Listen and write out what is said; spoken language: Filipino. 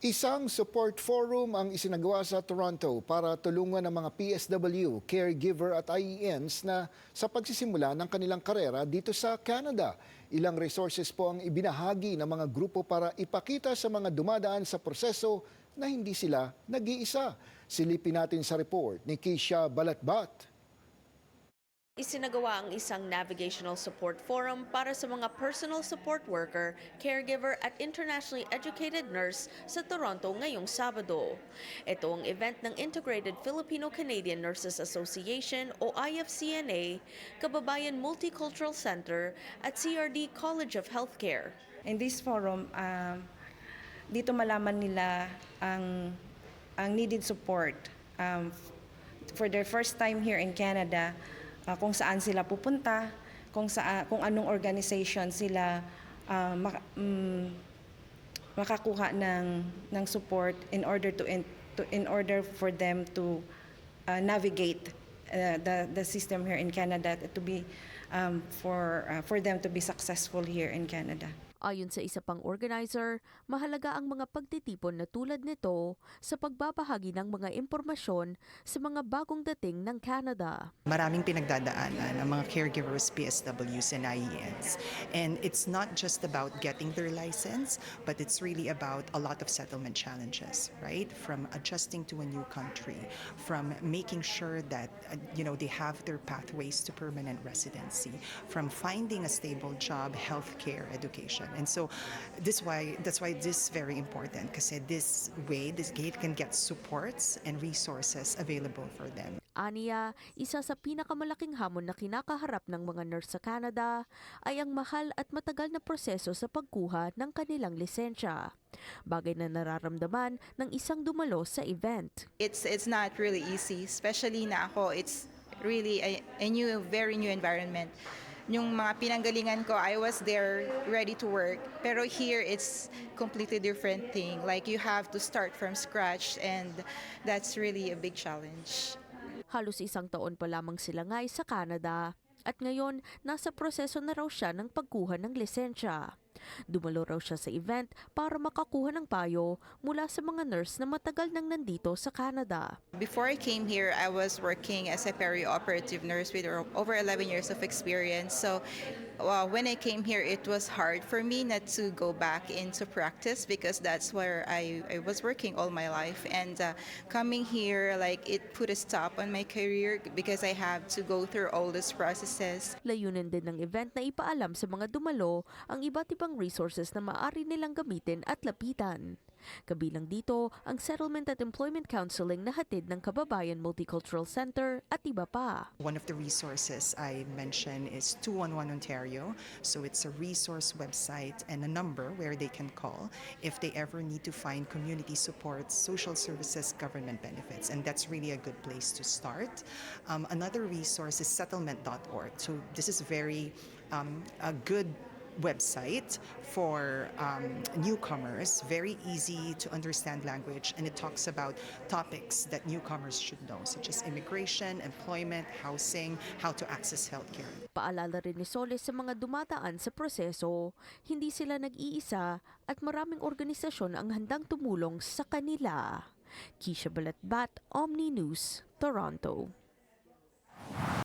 Isang support forum ang isinagawa sa Toronto para tulungan ang mga PSW, caregiver at IENs na sa pagsisimula ng kanilang karera dito sa Canada. Ilang resources po ang ibinahagi ng mga grupo para ipakita sa mga dumadaan sa proseso na hindi sila nag-iisa. Silipin natin sa report ni Keisha Balatbat. Isinagawa ang isang navigational support forum para sa mga personal support worker, caregiver at internationally educated nurse sa Toronto ngayong Sabado. Ito ang event ng Integrated Filipino-Canadian Nurses Association o IFCNA, Kababayan Multicultural Center at CRD College of Healthcare. In this forum, dito malaman nila ang needed support for their first time here in Canada. Kung saan sila pupunta, kung anong organization sila makakuha ng support in order for them to navigate the system here in Canada to be for them to be successful here in Canada. Ayon sa isa pang organizer, mahalaga ang mga pagtitipon na tulad nito sa pagbabahagi ng mga impormasyon sa mga bagong dating ng Canada. Maraming pinagdadaanan ang mga caregivers, PSWs, and IENs. And it's not just about getting their license, but it's really about a lot of settlement challenges, right? From adjusting to a new country, from making sure that they have their pathways to permanent residency, from finding a stable job, healthcare, education. And so that's why this is very important kasi this way, this gate can get supports and resources available for them. Aniya, isa sa pinakamalaking hamon na kinakaharap ng mga nurse sa Canada ay ang mahal at matagal na proseso sa pagkuha ng kanilang lisensya. Bagay na nararamdaman ng isang dumalo sa event. It's not really easy, especially na ako, it's really a very new environment. Yung mga pinanggalingan ko, I was there ready to work. Pero here, it's completely different thing. Like you have to start from scratch and that's really a big challenge. Halos isang taon pa lamang sila ngay sa Canada at ngayon nasa proseso na raw siya ng pagkuha ng lisensya. Dumalo raw siya sa event para makakuha ng payo mula sa mga nurse na matagal nang nandito sa Canada. Before I came here, I was working as a peri-operative nurse with over 11 years of experience. So when I came here, it was hard for me not to go back into practice because that's where I was working all my life. And coming here, it put a stop on my career because I have to go through all these processes. Layunin din ng event na ipaalam sa mga dumalo ang iba't ibang resources na maaari nilang gamitin at lapitan. Kabilang dito ang settlement at employment counseling na hatid ng Kababayan Multicultural Center at iba pa. One of the resources I mentioned is 211 Ontario. So it's a resource website and a number where they can call if they ever need to find community support, social services, government benefits. And that's really a good place to start. Another resource is settlement.org. So this is very a good website for newcomers, very easy to understand language, and it talks about topics that newcomers should know, such as immigration, employment, housing, how to access healthcare. Paalala rin ni Solis sa mga dumadaan sa proseso, hindi sila nag-iisa at maraming organisasyon ang handang tumulong sa kanila. Keisha Balatbat, Omni News, Toronto.